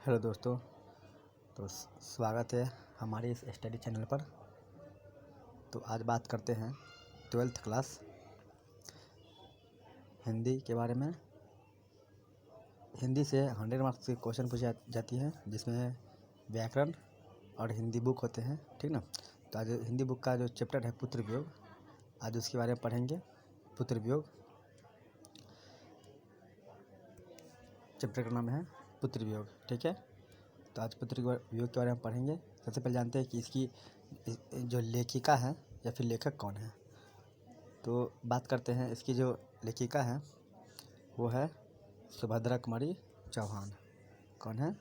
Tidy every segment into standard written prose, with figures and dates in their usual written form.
Hello दोस्तों। तो स्वागत है हमारे इस स्टडी चैनल पर। तो आज बात करते हैं 12th क्लास हिंदी के बारे में। हिंदी से 100 मार्क्स की क्वेश्चन पूछी जाती है, जिसमें व्याकरण और हिंदी बुक होते हैं, ठीक ना। तो आज हिंदी बुक का जो चैप्टर है पुत्र वियोग, आज उसके बारे में पढ़ेंगे। पुत्र वियोग चैप्टर का नाम है पुत्र वियोग, ठीक है। तो आज पुत्र वियोग के बारे में पढ़ेंगे। सबसे पहले जानते हैं कि इसकी जो लेखिका है या फिर लेखक कौन है। तो बात करते हैं, इसकी जो लेखिका है वो है सुभद्रा कुमारी चौहान। कौन है?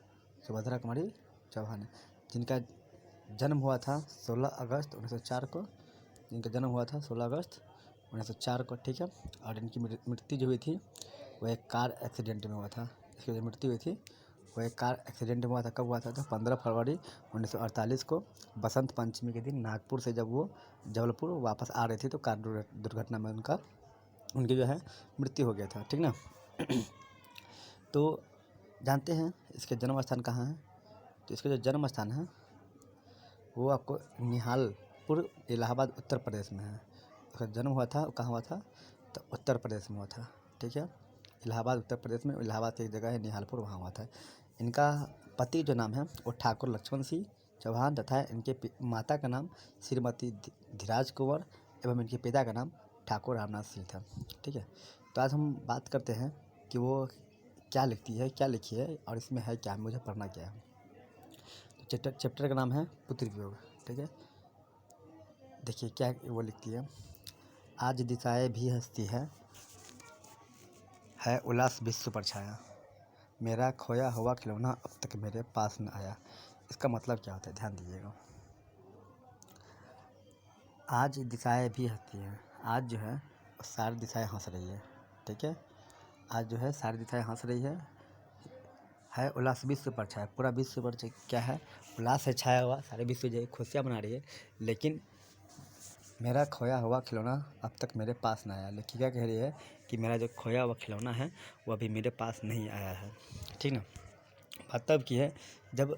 सुभद्रा कुमारी चौहान, जिनका जन्म हुआ था 16 अगस्त 1904 को। जिनका जन्म हुआ था 16 अगस्त 1904 को, ठीक है। और इनकी मृत्यु जो हुई थी वह एक कार एक्सीडेंट में हुआ था। इसकी जो मृत्यु हुई थी वो एक कार एक्सीडेंट में हुआ था। कब हुआ था? तो 15 फरवरी 1948 को बसंत पंचमी के दिन नागपुर से जब वो जबलपुर वापस आ रही थी तो कार दुर्घटना में उनकी जो है मृत्यु हो गया था, ठीक ना। तो जानते हैं इसके जन्म स्थान कहाँ है। तो इसका जो जन्म स्थान है वो आपको निहालपुर, इलाहाबाद, उत्तर प्रदेश में है। उसका जन्म हुआ था, कहाँ हुआ था? तो उत्तर प्रदेश में हुआ था, ठीक है। इलाहाबाद उत्तर प्रदेश में, इलाहाबाद की एक जगह है निहालपुर, वहाँ हुआ था। इनका पति जो नाम है वो ठाकुर लक्ष्मण सिंह चौहान तथा इनके माता का नाम श्रीमती धीराज कुंवर एवं इनके पिता का नाम ठाकुर रामनाथ सिंह था, ठीक है। तो आज हम बात करते हैं कि वो क्या लिखती है, क्या लिखी है और इसमें है क्या, मुझे पढ़ना क्या है। तो चैप्टर का नाम है पुत्र वियोग, ठीक है। देखिए क्या वो लिखती है। आज दिशाएं भी हंसती है उल्लास विश्व पर छाया, मेरा खोया हुआ खिलौना अब तक मेरे पास न आया। इसका मतलब क्या होता है, ध्यान दीजिएगा। आज दिशाएं भी हंसती हैं, आज जो है सारी दिशाएं हंस रही है, ठीक है। आज जो है सारी दिशाएं हंस रही है उल्लास विश्व पर छाया, पूरा विश्व पर क्या है, उल्लास है छाया हुआ, सारे विश्व जो है खुशियाँ मना रही है। लेकिन मेरा खोया हुआ खिलौना अब तक मेरे पास ना आया। लेखिका कह रही है कि मेरा जो खोया हुआ खिलौना है वो अभी मेरे पास नहीं आया है, ठीक ना। बात तब की है जब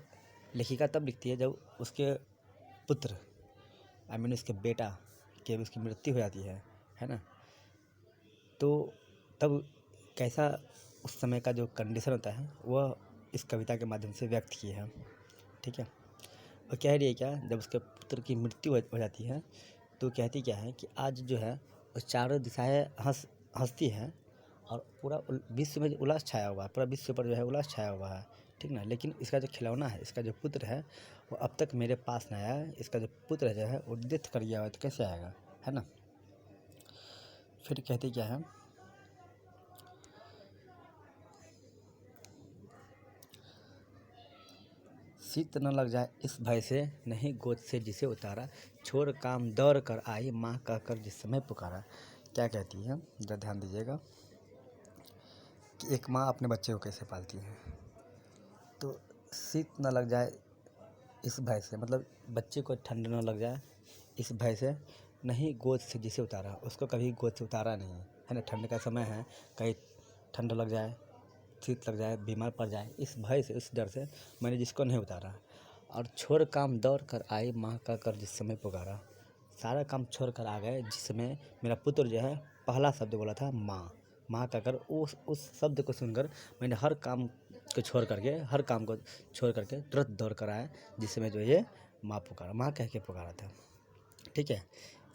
लेखिका तब लिखती है जब उसके पुत्र उसके बेटा की उसकी मृत्यु हो जाती है ना। तो तब कैसा उस समय का जो कंडीशन होता है वह इस कविता के माध्यम से व्यक्त की है, ठीक है। और कह रही है क्या, जब उसके पुत्र की मृत्यु हो जाती है तो कहती क्या है कि आज जो है वो चारों दिशाएं हंसती हैं और पूरा विश्व में उल्लास छाया हुआ है, पूरा विश्व पर जो है उल्लास छाया हुआ है, ठीक ना। लेकिन इसका जो खिलौना है, इसका जो पुत्र है वो अब तक मेरे पास नहीं आया है। इसका जो पुत्र जो है वो डेथ कर गया हुआ है, तो कैसे आएगा, है ना। फिर कहती क्या है, शीत न लग जाए इस भय से, नहीं गोद से जिसे उतारा, छोड़ काम दौड़ कर आई माँ कहकर जिस समय पुकारा। क्या कहती है, जरा ध्यान दीजिएगा कि एक माँ अपने बच्चे को कैसे पालती है। तो शीत न लग जाए इस भय से, मतलब बच्चे को ठंड न लग जाए इस भय से, नहीं गोद से जिसे उतारा, उसको कभी गोद से उतारा नहीं है ना। ठंड का समय है, कहीं ठंड लग जाए, शीत लग जाए, बीमार पड़ जाए, इस भय से, इस डर से मैंने जिसको नहीं उतारा। और छोड़ काम दौड़ कर आई माँ का कर जिस समय पुकारा, सारा काम छोड़ कर आ गए जिस समय मेरा पुत्र जो है पहला शब्द बोला था माँ। माँ का कर, उस शब्द को सुनकर मैंने हर काम को छोड़ करके, हर काम को छोड़ करके तुरंत दौड़ कर आया जिस समय जो ये माँ पुकारा, माँ कह के पुकारा था, ठीक है।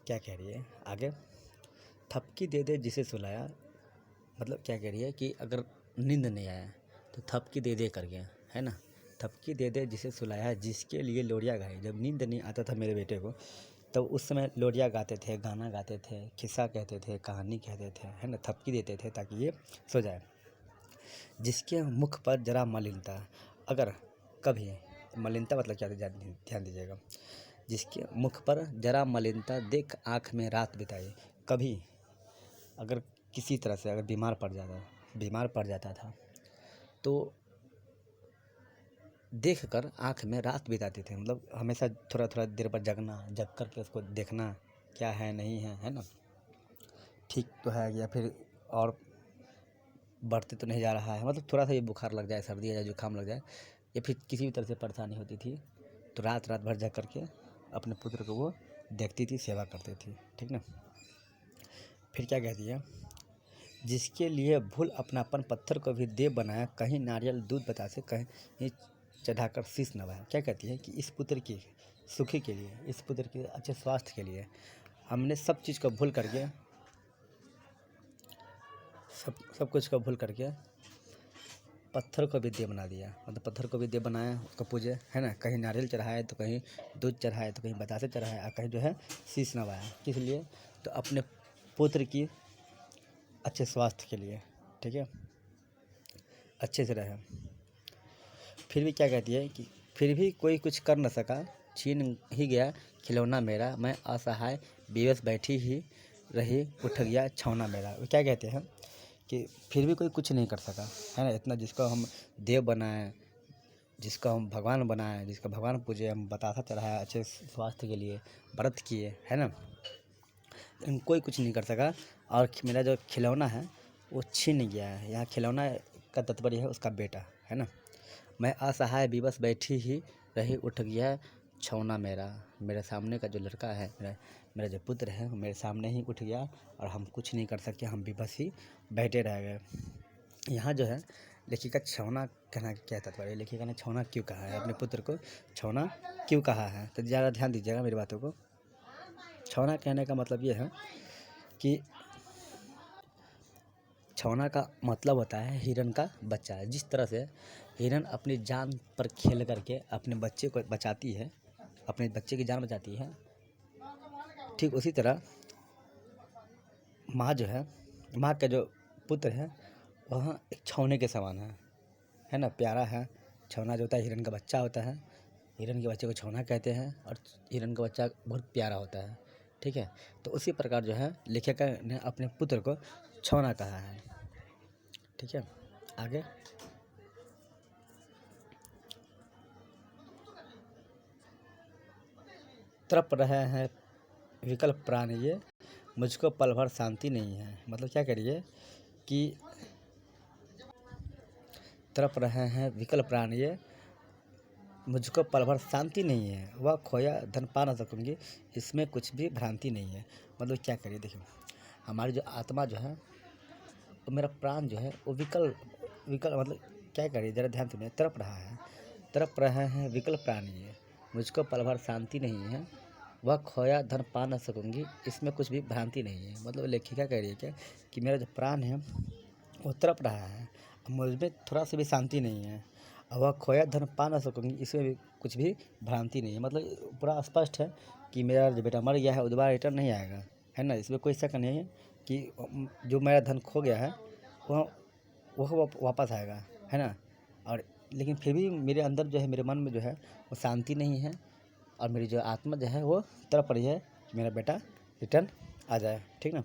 क्या कह रही है आगे, थपकी दे दे जिसे सुलाया, मतलब क्या कह रही है कि अगर नींद नहीं आया तो थपकी दे दे कर गया, है ना। थपकी दे दे जिसे सुलाया, जिसके लिए लोरिया गाए। जब नींद नहीं आता था मेरे बेटे को तब उस समय लोरिया गाते थे, गाना गाते थे, किस्सा कहते थे, कहानी कहते थे, है ना। थपकी देते थे ताकि ये सो जाए। जिसके मुख पर जरा मलिनता, अगर कभी, मलिनता मतलब क्या, ध्यान दीजिएगा। जिसके मुख पर जरा मलिनता देख आँख में रात बिताई, कभी अगर किसी तरह से अगर बीमार पड़ जाता था तो देख कर आँख में रात बिताते थे। मतलब हमेशा थोड़ा थोड़ा देर पर जग कर के उसको देखना क्या है नहीं है ना, ठीक तो है या फिर और बढ़ते तो नहीं जा रहा है। मतलब थोड़ा सा ये बुखार लग जाए, सर्दी या जुकाम लग जाए या फिर किसी भी तरह से परेशानी होती थी तो रात रात भर जा करके अपने पुत्र को वो देखती थी, सेवा करती थी, ठीक ना। फिर क्या कहती है, जिसके लिए भूल अपनापन पत्थर को भी देव बनाया, कहीं नारियल दूध बतासे कहीं चढ़ाकर शीश नवाया। क्या कहती है कि इस पुत्र की सुखी के लिए, इस पुत्र के अच्छे स्वास्थ्य के लिए हमने सब चीज़ को भूल करके, सब कुछ को भूल करके पत्थर को भी देव बना दिया। मतलब पत्थर को भी देव बनाया, उसको पूजे, है ना। कहीं नारियल चढ़ाए तो कहीं दूध चढ़ाए तो कहीं बतासे चढ़ाए और कहीं जो है शीश नवाया। किस लिए? तो अपने पुत्र की अच्छे स्वास्थ्य के लिए, ठीक है, अच्छे से रहे। फिर भी क्या कहती है कि फिर भी कोई कुछ कर न सका, छीन ही गया खिलौना मेरा, मैं असहाय बेबस बैठी ही रही, उठ गया छौना मेरा। वो क्या कहते हैं कि फिर भी कोई कुछ नहीं कर सका, है ना। इतना जिसको हम देव बनाएं, जिसको हम भगवान बनाएं, जिसका भगवान पूजे, हम बतासा चढ़ाया अच्छे स्वास्थ्य के लिए, व्रत किए, है ना, लेकिन कोई कुछ नहीं कर सका। और मेरा जो खिलौना है वो छीन गया है। यहाँ खिलौना का तात्पर्य है उसका बेटा, है ना। मैं असहाय विवश बैठी ही रही, उठ गया छौना मेरा। मेरे सामने का जो लड़का है, मेरा जो पुत्र है, वो मेरे सामने ही उठ गया और हम कुछ नहीं कर सके, हम विवश ही बैठे रह गए। यहाँ जो है लेखिका छौना कहना क्या तात्पर्य, लेखिका ने छौना क्यों कहा है, अपने पुत्र को छौना क्यों कहा है, तो ज़्यादा ध्यान दीजिएगा मेरी बातों को। छौना कहने का मतलब ये है कि छौना का मतलब होता है हिरन का बच्चा। जिस तरह से हिरन अपनी जान पर खेल करके अपने बच्चे को बचाती है, अपने बच्चे की जान बचाती है, ठीक उसी तरह माँ जो है, माँ का जो पुत्र है वह एक छौने के समान है ना, प्यारा है। छौना जो होता है हिरन का बच्चा होता है, हिरन के बच्चे को छौना कहते हैं और हिरन का बच्चा बहुत प्यारा होता है, ठीक है। तो उसी प्रकार जो है लेखिका ने अपने पुत्र को छौना कहा है, ठीक है। आगे तड़प रहे हैं विकल प्राण ये, मुझको पल भर शांति नहीं है। मतलब क्या करिए कि तड़प रहे हैं विकल प्राण ये, मुझको पल भर शांति नहीं है, वह खोया धन पा न सकूँगी, इसमें कुछ भी भ्रांति नहीं है। मतलब क्या करिए, देखिए हमारी जो आत्मा जो है, वो मेरा प्राण जो है वो विकल विकल मतलब क्या करिए, ज़रा ध्यान सुनिए। तड़प रहे हैं विकल प्राण ये, मुझको पल भर शांति नहीं है, वह खोया धन पा न सकूँगी, इसमें कुछ भी भ्रांति नहीं है। मतलब लेखिका कह रही है क्या कि मेरा जो प्राण है वो तड़प रहा है, मुझमें थोड़ा सा भी शांति नहीं है, और वह खोया धन पा ना सकूँगी, इसमें भी कुछ भी भ्रांति नहीं है। मतलब पूरा स्पष्ट है कि मेरा जो बेटा मर गया है वो दोबारा रिटर्न नहीं आएगा, है ना। इसमें कोई शक नहीं है कि जो मेरा धन खो गया है वह वापस आएगा, है ना। और लेकिन फिर भी मेरे अंदर जो है, मेरे मन में जो है वो शांति नहीं है, और मेरी जो आत्मा जो है वो तड़प रही है कि मेरा बेटा रिटर्न आ जाए, ठीक ना।